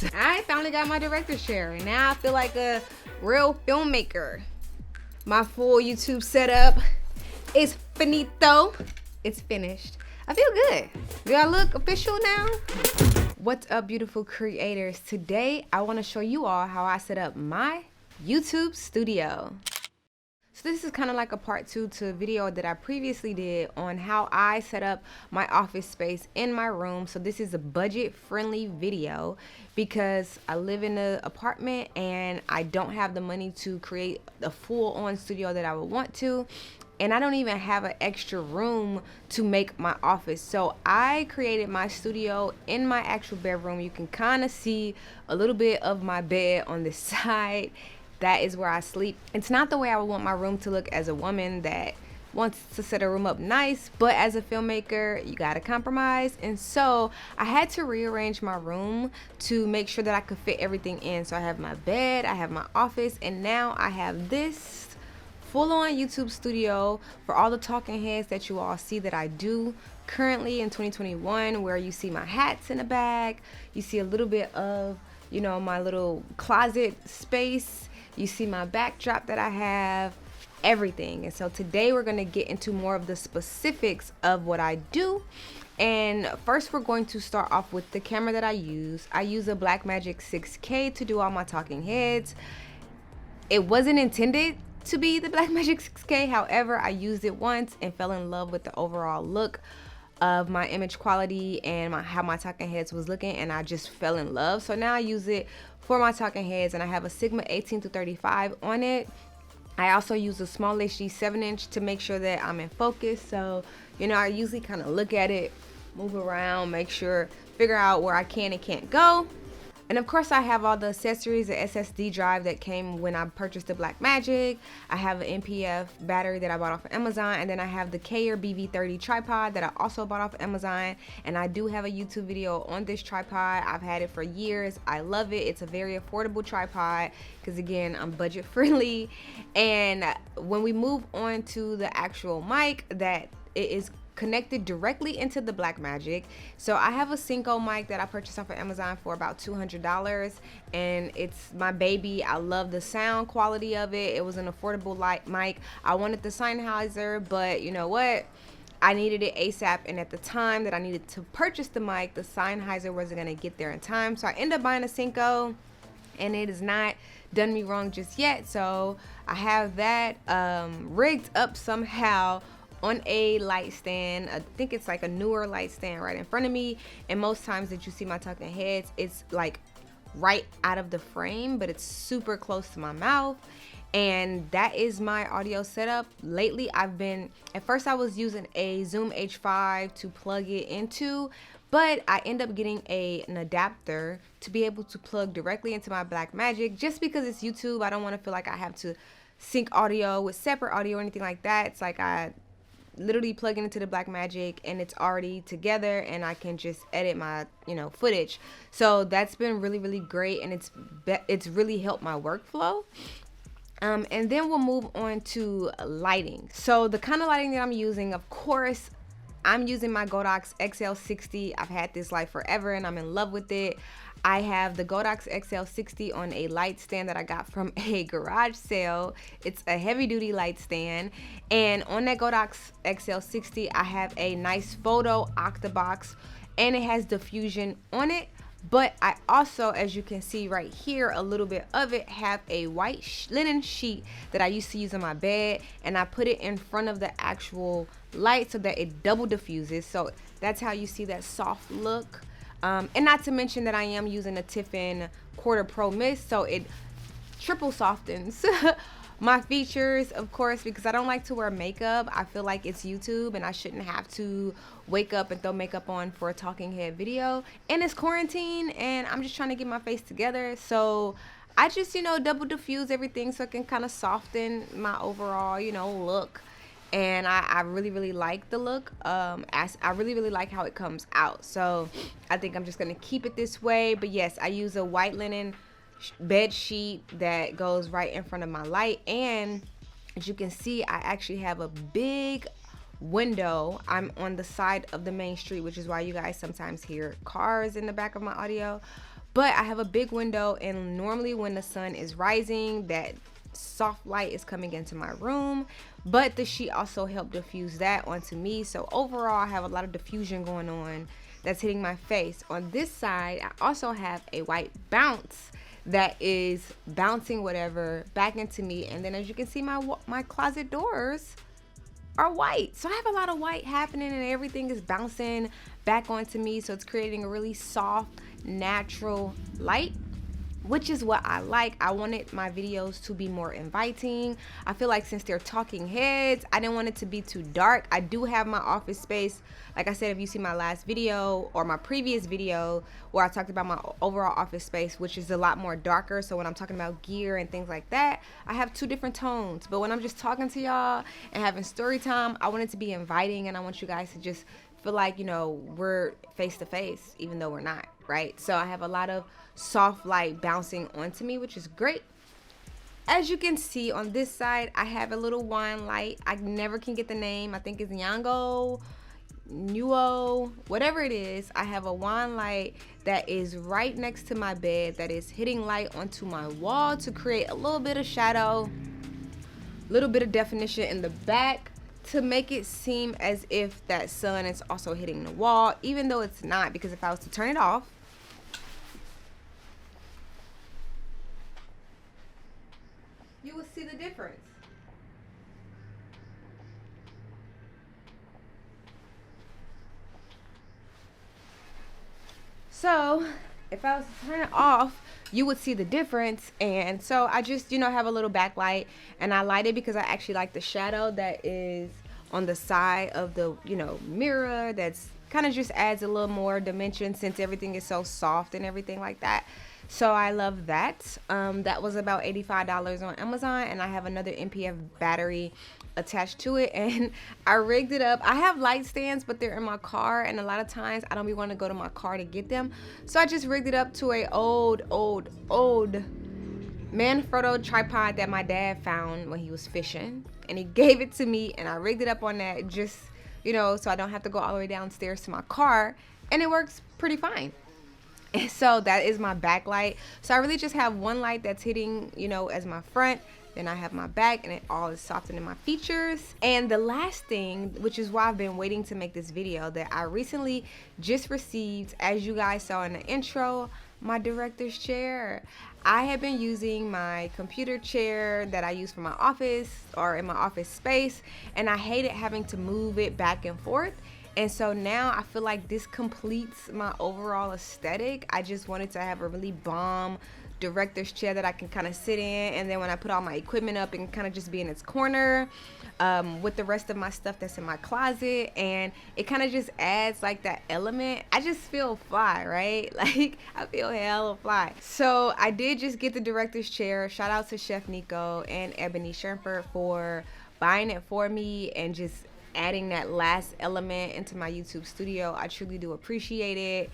Yes, I finally got my director's chair, and now I feel like a real filmmaker. My full YouTube setup is finito. It's finished. I feel good. Do I look official now? What's up, beautiful creators? Today, I want to show you all how I set up my YouTube studio. So this is kind of like a part 2 to a video that I previously did on how I set up my office space in my room. So this is a budget friendly video because I live in an apartment and I don't have the money to create a full on studio that I would want to. And I don't even have an extra room to make my office. So I created my studio in my actual bedroom. You can kind of see a little bit of my bed on the side. That is where I sleep. It's not the way I would want my room to look as a woman that wants to set a room up nice, but as a filmmaker, you gotta compromise. And so I had to rearrange my room to make sure that I could fit everything in. So I have my bed, I have my office, and now I have this full-on YouTube studio for all the talking heads that you all see that I do currently in 2021, where you see my hats in the back, you see a little bit of, you know, my little closet space, you see my backdrop that I have, everything. And so today we're going to get into more of the specifics of what I do. And first we're going to start off with the camera that I use. I use a Blackmagic 6K to do all my talking heads. It wasn't intended to be the Blackmagic 6K. However, I used it once and fell in love with the overall look of my image quality and how my talking heads was looking, and I just fell in love. So now I use it for my talking heads, and I have a Sigma 18-35 on it. I also use a small HD 7-inch to make sure that I'm in focus. So, you know, I usually kind of look at it, move around, make sure, figure out where I can and can't go. And of course I have all the accessories, the SSD drive that came when I purchased the Blackmagic. I have an NPF battery that I bought off of Amazon, and then I have the Kayer BV30 tripod that I also bought off of Amazon. And I do have a YouTube video on this tripod. I've had it for years. I love it. It's a very affordable tripod because, again, I'm budget friendly. And when we move on to the actual mic, that it is connected directly into the Blackmagic. So I have a Cinco mic that I purchased off of Amazon for about $200, and it's my baby. I love the sound quality of it. It was an affordable light mic. I wanted the Sennheiser, but you know what? I needed it ASAP, and at the time that I needed to purchase the mic, the Sennheiser wasn't gonna get there in time. So I ended up buying a Cinco, and it has not done me wrong just yet. So I have that rigged up somehow on a light stand. I think it's like a newer light stand right in front of me, and most times that you see my talking heads, it's like right out of the frame, but it's super close to my mouth. And that is my audio setup. Lately at first I was using a Zoom H5 to plug it into, but I end up getting an adapter to be able to plug directly into my Blackmagic. Just because it's YouTube, I don't want to feel like I have to sync audio with separate audio or anything like that. It's like I literally plug it into the Blackmagic and it's already together, and I can just edit my, you know, footage. So that's been really, really great, and it's really helped my workflow. And then we'll move on to lighting. So the kind of lighting that I'm using, of course, I'm using my Godox XL60. I've had this light forever and I'm in love with it. I have the Godox XL60 on a light stand that I got from a garage sale. It's a heavy duty light stand. And on that Godox XL60, I have a nice photo octabox, and it has diffusion on it. But I also, as you can see right here, a little bit of it, have a white linen sheet that I used to use on my bed, and I put it in front of the actual light so that it double diffuses. So that's how you see that soft look. And not to mention that I am using a Tiffin Quarter Pro Mist, so it triple softens my features, of course, because I don't like to wear makeup. I feel like it's YouTube and I shouldn't have to wake up and throw makeup on for a talking head video. And it's quarantine and I'm just trying to get my face together. So I just, you know, double diffuse everything so it can kind of soften my overall, you know, look. And I really, really like the look. I really, really like how it comes out. So I think I'm just going to keep it this way. But yes, I use a white linen bed sheet that goes right in front of my light. And as you can see, I actually have a big window. I'm on the side of the main street, which is why you guys sometimes hear cars in the back of my audio. But I have a big window, and normally when the sun is rising, that soft light is coming into my room, but the sheet also helped diffuse that onto me. So overall, I have a lot of diffusion going on that's hitting my face. On this side, I also have a white bounce that is bouncing whatever back into me. And then as you can see, my closet doors are white. So I have a lot of white happening, and everything is bouncing back onto me. So it's creating a really soft, natural light, which is what I like. I wanted my videos to be more inviting. I feel like since they're talking heads, I didn't want it to be too dark. I do have my office space. Like I said, if you see my last video or my previous video where I talked about my overall office space, which is a lot more darker. So when I'm talking about gear and things like that, I have 2 different tones. But when I'm just talking to y'all and having story time, I want it to be inviting, and I want you guys to just feel like, you know, we're face to face, even though we're not, right? So I have a lot of soft light bouncing onto me, which is great. As you can see on this side, I have a little wine light. I never can get the name. I think it's Nyango, Nuo, whatever it is. I have a wine light that is right next to my bed that is hitting light onto my wall to create a little bit of shadow, a little bit of definition in the back, to make it seem as if that sun is also hitting the wall, even though it's not, because if I was to turn it off, you will see the difference. So if I was to turn it off, you would see the difference. And so I just, you know, have a little backlight, and I light it because I actually like the shadow that is on the side of the, you know, mirror. That's kind of just adds a little more dimension since everything is so soft and everything like that. So I love that. That was about $85 on Amazon, and I have another NPF battery attached to it, and I rigged it up. I have light stands, but they're in my car, and a lot of times I don't be wanting to go to my car to get them. So I just rigged it up to a old Manfrotto tripod that my dad found when he was fishing, and he gave it to me, and I rigged it up on that, just, you know, so I don't have to go all the way downstairs to my car, and it works pretty fine. And so that is my backlight. So I really just have one light that's hitting, you know, as my front. Then I have my back, and it all is softening my features. And the last thing, which is why I've been waiting to make this video, that I recently just received, as you guys saw in the intro, my director's chair. I have been using my computer chair that I use for my office or in my office space, and I hated having to move it back and forth. And so now I feel like this completes my overall aesthetic. I just wanted to have a really bomb director's chair that I can kind of sit in, and then when I put all my equipment up, it can kind of just be in its corner with the rest of my stuff that's in my closet, and it kind of just adds like that element. I just feel fly, right? Like I feel hella fly. So I did just get the director's chair. Shout out to Chef Nico and Ebony Sherford for buying it for me and just adding that last element into my YouTube studio. I truly do appreciate it.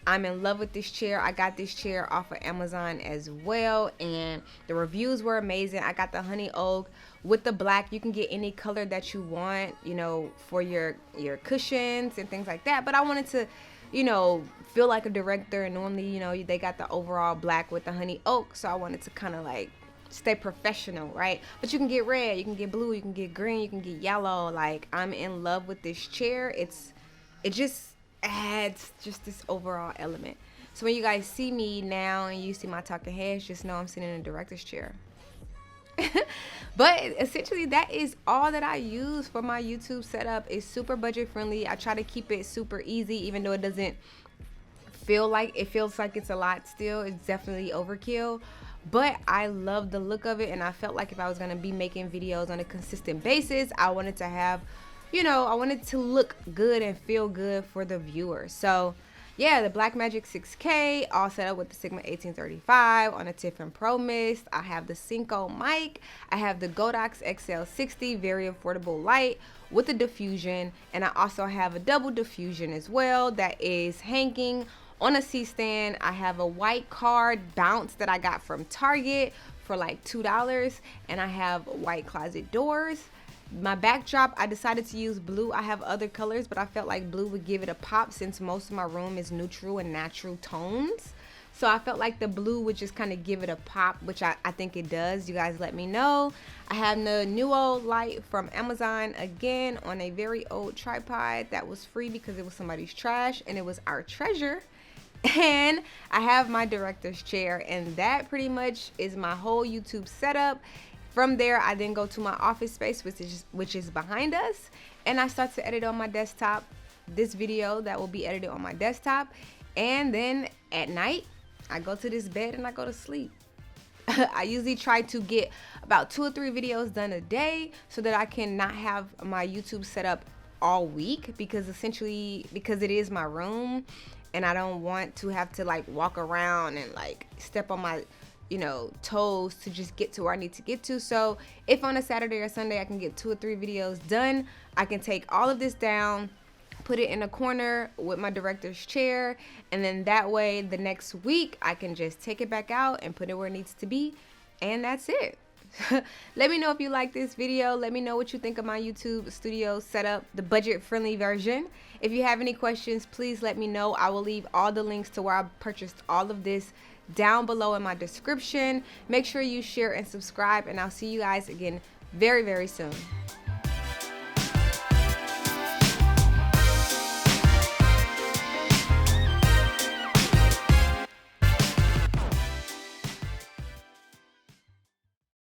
I'm in love with this chair. I got this chair off of Amazon as well, and the reviews were amazing. I got the honey oak with the black. You can get any color that you want, you know, for your cushions and things like that. But I wanted to, you know, feel like a director, and normally, you know, they got the overall black with the honey oak, so I wanted to kind of like stay professional, right? But you can get red, you can get blue, you can get green, you can get yellow. Like, I'm in love with this chair. It just adds just this overall element. So when you guys see me now and you see my talking heads, just know I'm sitting in a director's chair. But essentially that is all that I use for my YouTube setup. It's super budget friendly. I try to keep it super easy, even though it doesn't feel like it feels like it's a lot still. It's definitely overkill. But I love the look of it, and I felt like if I was going to be making videos on a consistent basis, I wanted to have, you know, I wanted to look good and feel good for the viewer. So yeah, the Blackmagic 6K all set up with the Sigma 1835 on a Tiffin Pro Mist. I have the Cinco mic. I have the Godox XL60, very affordable light with the diffusion, and I also have a double diffusion as well that is hanging on a C-stand. I have a white card bounce that I got from Target for like $2, and I have white closet doors. My backdrop, I decided to use blue. I have other colors, but I felt like blue would give it a pop since most of my room is neutral and natural tones. So I felt like the blue would just kind of give it a pop, which I think it does. You guys let me know. I have the new old light from Amazon, again, on a very old tripod that was free because it was somebody's trash and it was our treasure. And I have my director's chair, and that pretty much is my whole YouTube setup. From there, I then go to my office space, which is behind us, and I start to edit on my desktop. This video that will be edited on my desktop, and then at night I go to this bed and I go to sleep. I usually try to get about 2 or 3 videos done a day so that I can not have my YouTube set up all week, because it is my room and I don't want to have to like walk around and like step on my toes to just get to where I need to get to. So if on a Saturday or Sunday I can get 2 or 3 videos done, I can take all of this down, put it in a corner with my director's chair, and then that way the next week I can just take it back out and put it where it needs to be, and that's it. Let me know if you like this video. Let me know what you think of my YouTube studio setup, the budget-friendly version. If you have any questions, please let me know. I will leave all the links to where I purchased all of this down below in my description. Make sure you share and subscribe, and I'll see you guys again very, very soon.